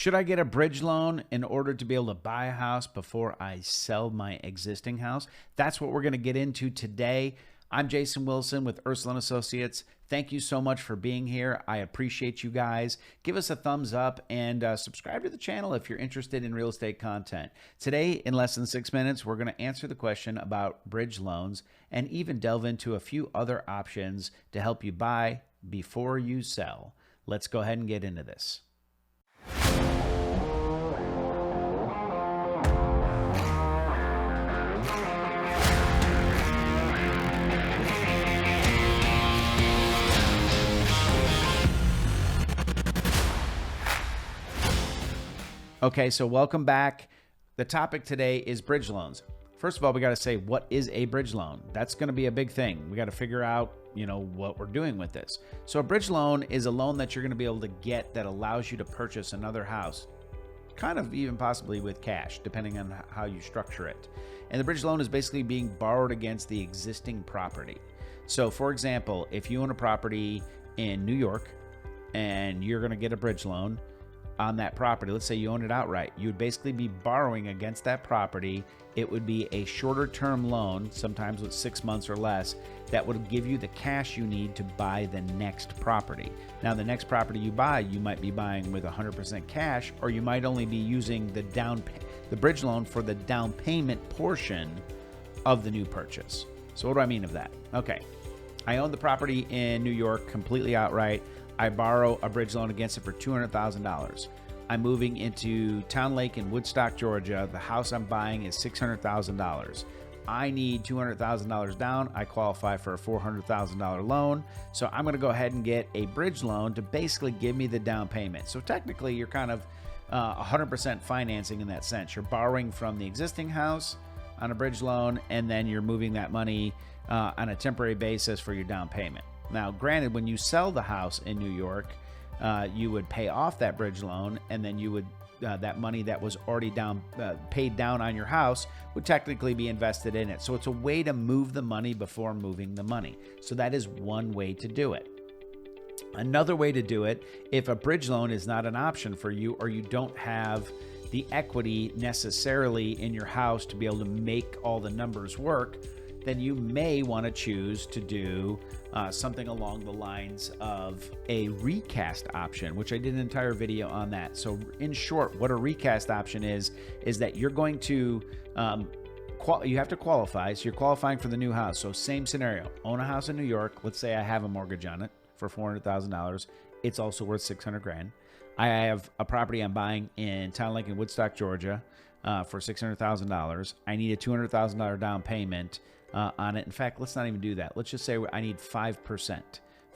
Should I get a bridge loan in order to be able to buy a house before I sell my existing house? That's what we're going to get into today. I'm Jason Wilson with Ursula & Associates. Thank you so much for being here. I appreciate you guys. Give us a thumbs up and subscribe to the channel if you're interested in real estate content. Today, in less than 6 minutes, we're going to answer the question about bridge loans and even delve into a few other options to help you buy before you sell. Let's go ahead and get into this. Okay, so welcome back. The topic today is bridge loans. First of all, we got to say, what is a bridge loan? That's going to be a big thing. We got to figure out, what we're doing with this. So a bridge loan is a loan that you're going to be able to get that allows you to purchase another house, kind of even possibly with cash, depending on how you structure it. And the bridge loan is basically being borrowed against the existing property. So for example, if you own a property in New York and you're going to get a bridge loan on that property, let's say you own it outright, you would basically be borrowing against that property. It would be a shorter term loan, sometimes with 6 months or less, that would give you the cash you need to buy the next property. Now, the next property you buy, you might be buying with 100% cash, or you might only be using the bridge loan for the down payment portion of the new purchase. So what do I mean of that? Okay, I own the property in New York completely outright. I borrow a bridge loan against it for $200,000. I'm moving into Town Lake in Woodstock, Georgia. The house I'm buying is $600,000. I need $200,000 down. I qualify for a $400,000 loan. So I'm going to go ahead and get a bridge loan to basically give me the down payment. So technically, you're kind of 100% financing in that sense. You're borrowing from the existing house on a bridge loan, and then you're moving that money on a temporary basis for your down payment. Now, granted, when you sell the house in New York, you would pay off that bridge loan, and then you would that money that was already paid down on your house would technically be invested in it. So it's a way to move the money before moving the money. So that is one way to do it. Another way to do it, if a bridge loan is not an option for you, or you don't have the equity necessarily in your house to be able to make all the numbers work, then you may want to choose to do something along the lines of a recast option, which I did an entire video on that. So in short, what a recast option is that you're going to, you have to qualify. So you're qualifying for the new house. So same scenario, own a house in New York. Let's say I have a mortgage on it for $400,000. It's also worth $600,000. I have a property I'm buying in Town Lake in Woodstock, Georgia for $600,000. I need a $200,000 down payment on it. In fact, let's not even do that. Let's just say I need 5%.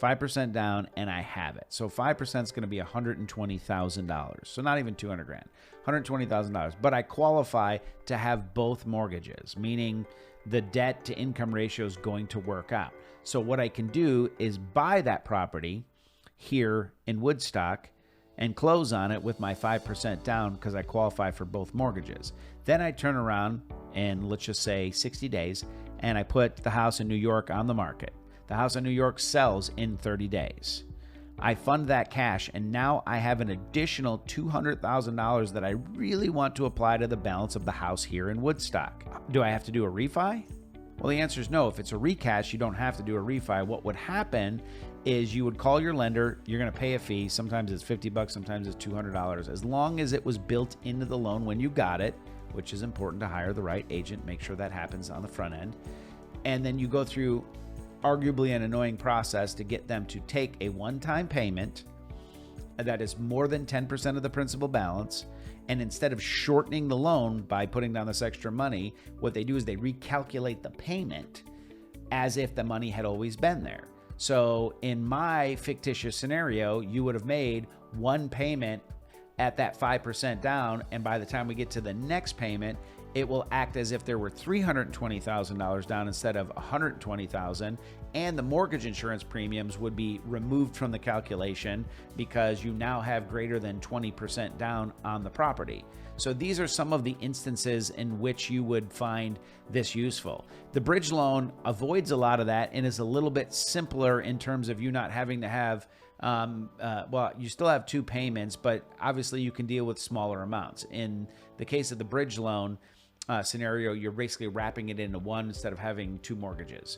5% down, and I have it. So 5% is going to be $120,000. So not even $200,000, $120,000. But I qualify to have both mortgages, meaning the debt to income ratio is going to work out. So what I can do is buy that property here in Woodstock and close on it with my 5% down because I qualify for both mortgages. Then I turn around and let's just say 60 days, and I put the house in New York on the market. The house in New York sells in 30 days. I fund that cash, and now I have an additional $200,000 that I really want to apply to the balance of the house here in Woodstock. Do I have to do a refi? Well, the answer is no. If it's a recast, you don't have to do a refi. What would happen is you would call your lender. You're going to pay a fee. Sometimes it's $50, sometimes it's $200. As long as it was built into the loan when you got it, which is important to hire the right agent, make sure that happens on the front end. And then you go through arguably an annoying process to get them to take a one-time payment that is more than 10% of the principal balance. And instead of shortening the loan by putting down this extra money, what they do is they recalculate the payment as if the money had always been there. So in my fictitious scenario, you would have made one payment at that 5% down, and by the time we get to the next payment, it will act as if there were $320,000 down instead of $120,000, and the mortgage insurance premiums would be removed from the calculation because you now have greater than 20% down on the property. So these are some of the instances in which you would find this useful. The bridge loan avoids a lot of that and is a little bit simpler in terms of you not having to have Well, you still have 2 payments, but obviously you can deal with smaller amounts. In the case of the bridge loan scenario, you're basically wrapping it into one instead of having 2 mortgages.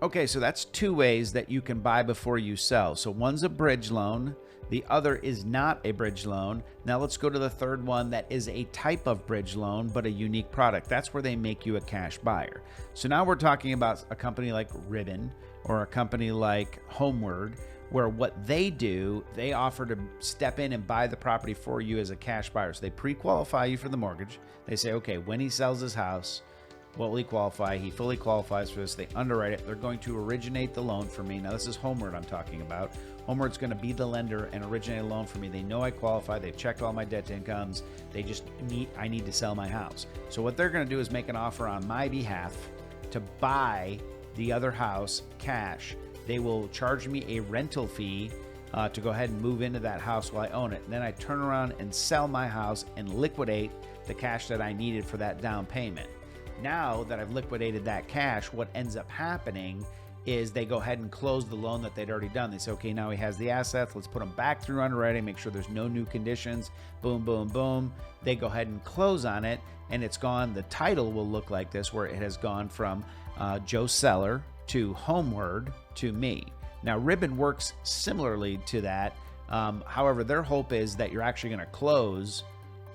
Okay, so that's 2 ways that you can buy before you sell. So one's a bridge loan. The other is not a bridge loan. Now let's go to the third one that is a type of bridge loan, but a unique product. That's where they make you a cash buyer. So now we're talking about a company like Ribbon or a company like Homeward, where what they do, they offer to step in and buy the property for you as a cash buyer. So they pre-qualify you for the mortgage. They say, okay, when he sells his house, what will he qualify? He fully qualifies for this. They underwrite it. They're going to originate the loan for me. Now, this is Homeward I'm talking about. Homeward's going to be the lender and originate a loan for me. They know I qualify. They've checked all my debt to incomes. I need to sell my house. So what they're going to do is make an offer on my behalf to buy the other house cash. They will charge me a rental fee to go ahead and move into that house while I own it. And then I turn around and sell my house and liquidate the cash that I needed for that down payment. Now that I've liquidated that cash, what ends up happening is they go ahead and close the loan that they'd already done. They say, okay, now he has the assets. Let's put them back through underwriting, make sure there's no new conditions. Boom, boom, boom. They go ahead and close on it, and it's gone. The title will look like this, where it has gone from Joe Seller to Homeward to me. Now, Ribbon works similarly to that. However, their hope is that you're actually going to close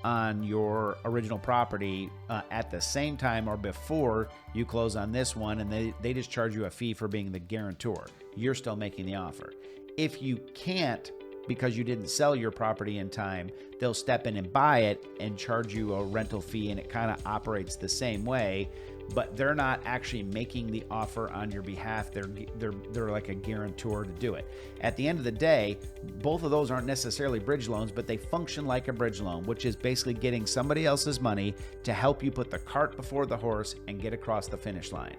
on your original property at the same time or before you close on this one, and they just charge you a fee for being the guarantor. You're still making the offer. If you can't, because you didn't sell your property in time, they'll step in and buy it and charge you a rental fee, and it kind of operates the same way, but they're not actually making the offer on your behalf. They're like a guarantor to do it. At the end of the day, both of those aren't necessarily bridge loans, but they function like a bridge loan, which is basically getting somebody else's money to help you put the cart before the horse and get across the finish line.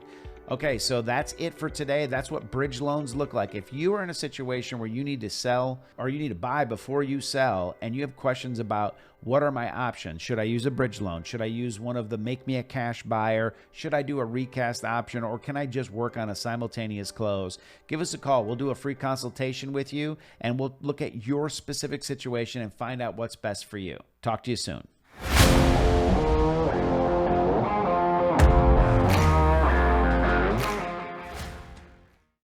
Okay, so that's it for today. That's what bridge loans look like. If you are in a situation where you need to sell or you need to buy before you sell, and you have questions about what are my options? Should I use a bridge loan? Should I use one of the make me a cash buyer? Should I do a recast option, or can I just work on a simultaneous close? Give us a call. We'll do a free consultation with you, and we'll look at your specific situation and find out what's best for you. Talk to you soon.